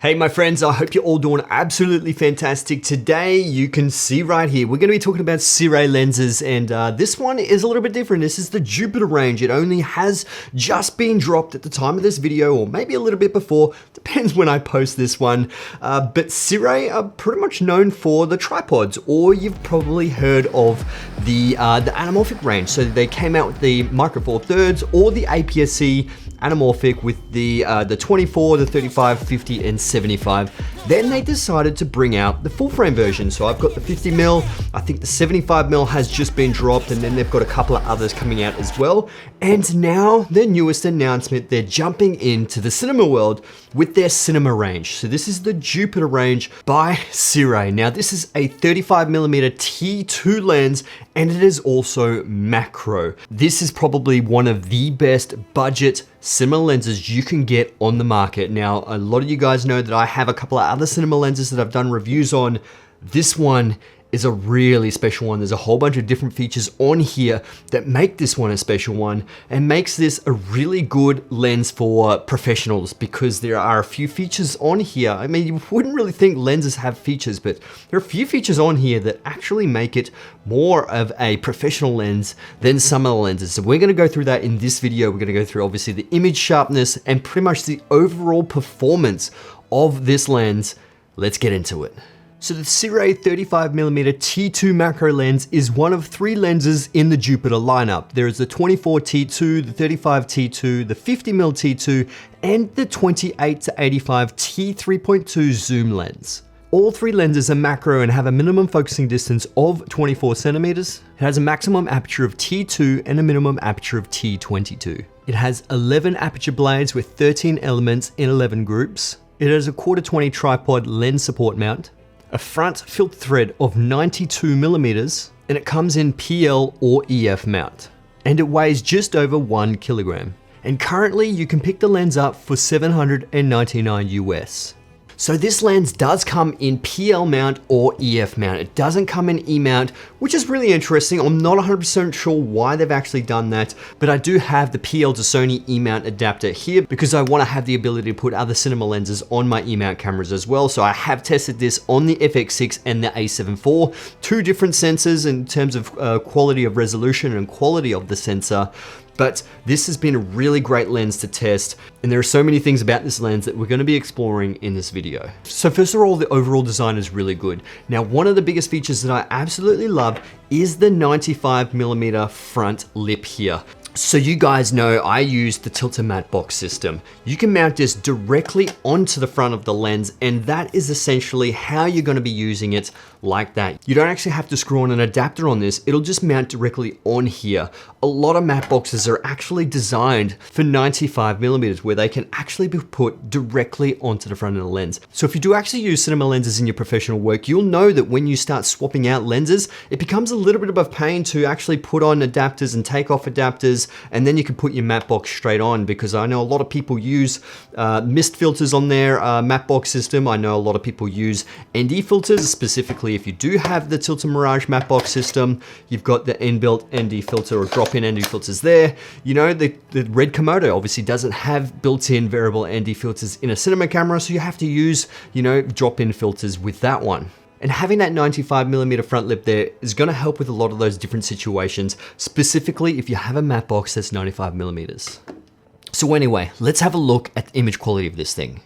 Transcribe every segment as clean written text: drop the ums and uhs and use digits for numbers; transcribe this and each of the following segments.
Hey my friends, I hope you're all doing absolutely fantastic. Today, you can see right here, we're going to be talking about SIRUI lenses, and this one is a little bit different. This is the Jupiter range. It only has just been dropped at the time of this video, or maybe a little bit before, depends when I post this one. But SIRUI are pretty much known for the tripods, or you've probably heard of the anamorphic range. So they came out with the Micro Four Thirds or the APS-C anamorphic with the 24, the 35, 50, and 75. Then they decided to bring out the full frame version. So I've got the 50mm, I think the 75mm has just been dropped, and then they've got a couple of others coming out as well. And now their newest announcement, they're jumping into the cinema world with their cinema range. So this is the Jupiter range by SIRUI. Now this is a 35mm T2 lens, and it is also macro. This is probably one of the best budget cinema lenses you can get on the market. Now, a lot of you guys know that I have a couple of other cinema lenses that I've done reviews on. This one is a really special one. There's a whole bunch of different features on here that make this one a special one and makes this a really good lens for professionals, because there are a few features on here. I mean, you wouldn't really think lenses have features, but there are a few features on here that actually make it more of a professional lens than some of the lenses. So we're gonna go through that in this video. We're gonna go through obviously the image sharpness and pretty much the overall performance of this lens. Let's get into it. So the SIRUI 35mm T2 macro lens is one of three lenses in the Jupiter lineup. There is the 24 T2, the 35 T2, the 50mm T2, and the 28 to 85 T3.2 zoom lens. All three lenses are macro and have a minimum focusing distance of 24 centimeters. It has a maximum aperture of T2 and a minimum aperture of T22. It has 11 aperture blades with 13 elements in 11 groups. It has a 1/4-20 tripod lens support mount, a front filter thread of 92mm, and it comes in PL or EF mount. And it weighs just over 1 kilogram. And currently you can pick the lens up for $799 US. So this lens does come in PL mount or EF mount. It doesn't come in E mount, which is really interesting. I'm not 100% sure why they've actually done that, but I do have the PL to Sony E mount adapter here because I want to have the ability to put other cinema lenses on my E mount cameras as well. So I have tested this on the FX6 and the A7 IV, two different sensors in terms of quality of resolution and quality of the sensor. But this has been a really great lens to test, and there are so many things about this lens that we're going to be exploring in this video. So first of all, the overall design is really good. Now, one of the biggest features that I absolutely love is the 95mm front lip here. So you guys know I use the tilt-a-mat box system. You can mount this directly onto the front of the lens, and that is essentially how you're going to be using it, like that. You don't actually have to screw on an adapter on this. It'll just mount directly on here. A lot of mat boxes are actually designed for 95mm, where they can actually be put directly onto the front of the lens. So if you do actually use cinema lenses in your professional work, you'll know that when you start swapping out lenses, it becomes a little bit of a pain to actually put on adapters and take off adapters, and then you can put your matte box straight on, because I know a lot of people use mist filters on their matte box system. I know a lot of people use ND filters. Specifically, if you do have the Tilt-A-Mirage matte box system, you've got the inbuilt ND filter or drop-in ND filters there. You know, the Red Komodo obviously doesn't have built-in variable ND filters in a cinema camera, so you have to use, you know, drop-in filters with that one. And having that 95mm front lip there is going to help with a lot of those different situations, specifically if you have a matte box that's 95mm. So anyway, let's have a look at the image quality of this thing.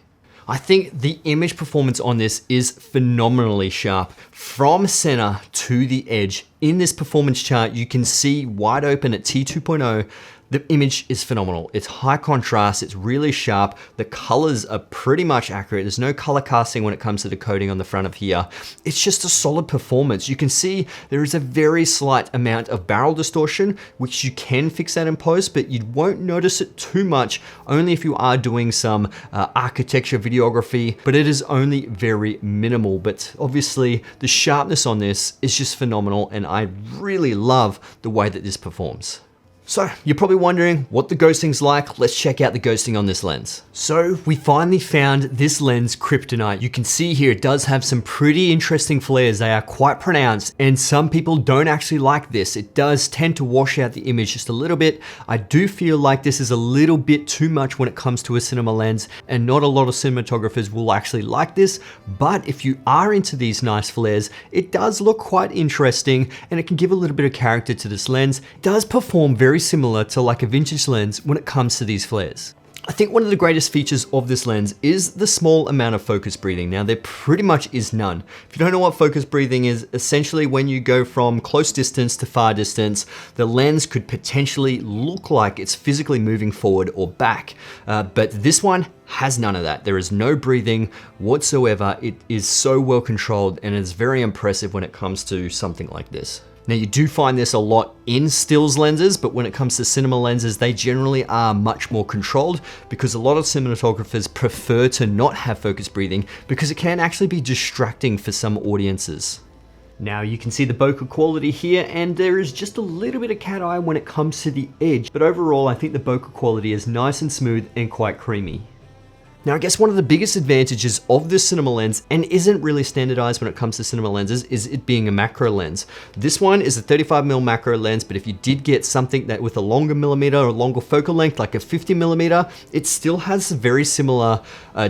I think the image performance on this is phenomenally sharp. From center to the edge, in this performance chart, you can see wide open at T2.0, the image is phenomenal. It's high contrast, it's really sharp. The colors are pretty much accurate. There's no color casting when it comes to the coding on the front of here. It's just a solid performance. You can see there is a very slight amount of barrel distortion, which you can fix that in post, but you won't notice it too much, only if you are doing some architecture videography, but it is only very minimal. But obviously the sharpness on this is just phenomenal, and I really love the way that this performs. So you're probably wondering what the ghosting's like. Let's check out the ghosting on this lens. So we finally found this lens kryptonite. You can see here it does have some pretty interesting flares. They are quite pronounced, and some people don't actually like this. It does tend to wash out the image just a little bit. I do feel like this is a little bit too much when it comes to a cinema lens, and not a lot of cinematographers will actually like this. But if you are into these nice flares, it does look quite interesting, and it can give a little bit of character to this lens. It does perform very similar to like a vintage lens when it comes to these flares. I think one of the greatest features of this lens is the small amount of focus breathing. Now there pretty much is none. If you don't know what focus breathing is, essentially when you go from close distance to far distance, the lens could potentially look like it's physically moving forward or back. But this one has none of that. There is no breathing whatsoever. It is so well controlled, and it's very impressive when it comes to something like this. Now you do find this a lot in stills lenses, but when it comes to cinema lenses, they generally are much more controlled because a lot of cinematographers prefer to not have focus breathing because it can actually be distracting for some audiences. Now you can see the bokeh quality here, and there is just a little bit of cat eye when it comes to the edge, but overall I think the bokeh quality is nice and smooth and quite creamy. Now, I guess one of the biggest advantages of this cinema lens, and isn't really standardized when it comes to cinema lenses, is it being a macro lens. This one is a 35mm macro lens, but if you did get something that with a longer millimeter or longer focal length, like a 50mm, it still has a very similar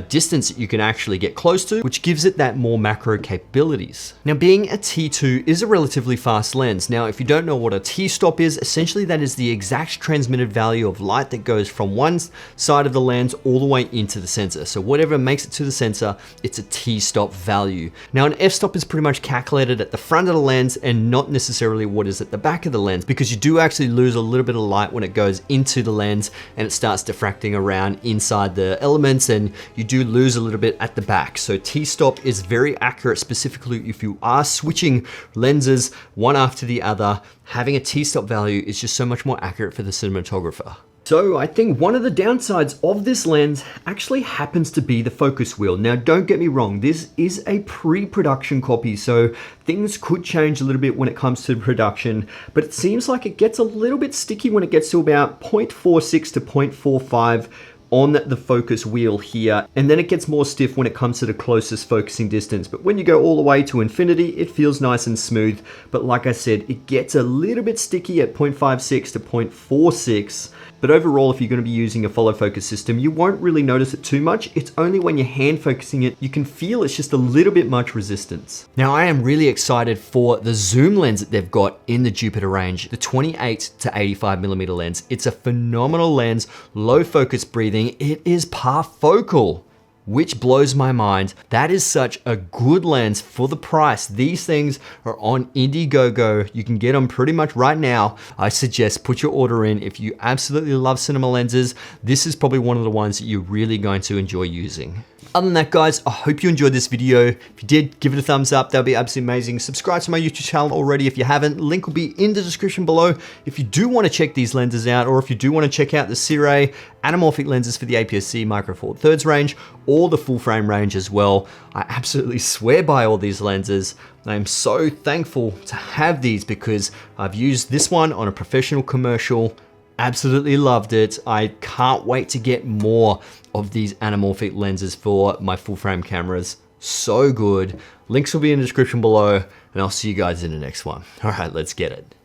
distance that you can actually get close to, which gives it that more macro capabilities. Now, being a T2 is a relatively fast lens. Now, if you don't know what a T-stop is, essentially that is the exact transmitted value of light that goes from one side of the lens all the way into the center. So whatever makes it to the sensor, it's a T-stop value. Now an f-stop is pretty much calculated at the front of the lens and not necessarily what is at the back of the lens, because you do actually lose a little bit of light when it goes into the lens and it starts diffracting around inside the elements, and you do lose a little bit at the back. So T-stop is very accurate, specifically if you are switching lenses one after the other. Having a T-stop value is just so much more accurate for the cinematographer. So I think one of the downsides of this lens actually happens to be the focus wheel. Now don't get me wrong, this is a pre-production copy, so things could change a little bit when it comes to production, but it seems like it gets a little bit sticky when it gets to about 0.46 to 0.45 on the focus wheel here, and then it gets more stiff when it comes to the closest focusing distance. But when you go all the way to infinity, it feels nice and smooth. But like I said, it gets a little bit sticky at 0.56 to 0.46. But overall, if you're going to be using a follow focus system, you won't really notice it too much. It's only when you're hand focusing it, you can feel it's just a little bit much resistance. Now, I am really excited for the zoom lens that they've got in the Jupiter range, the 28 to 85mm lens. It's a phenomenal lens, low focus breathing. It is parfocal, which blows my mind. That is such a good lens for the price. These things are on Indiegogo. You can get them pretty much right now. I suggest put your order in. If you absolutely love cinema lenses, this is probably one of the ones that you're really going to enjoy using. Other than that, guys, I hope you enjoyed this video. If you did, give it a thumbs up. That'd be absolutely amazing. Subscribe to my YouTube channel already if you haven't. Link will be in the description below. If you do want to check these lenses out, or if you do want to check out the SIRUI anamorphic lenses for the APS-C Micro Four Thirds range, or the full frame range as well, I absolutely swear by all these lenses. I'm so thankful to have these because I've used this one on a professional commercial. Absolutely loved it. I can't wait to get more of these anamorphic lenses for my full frame cameras. So good. Links will be in the description below, and I'll see you guys in the next one. All right, let's get it.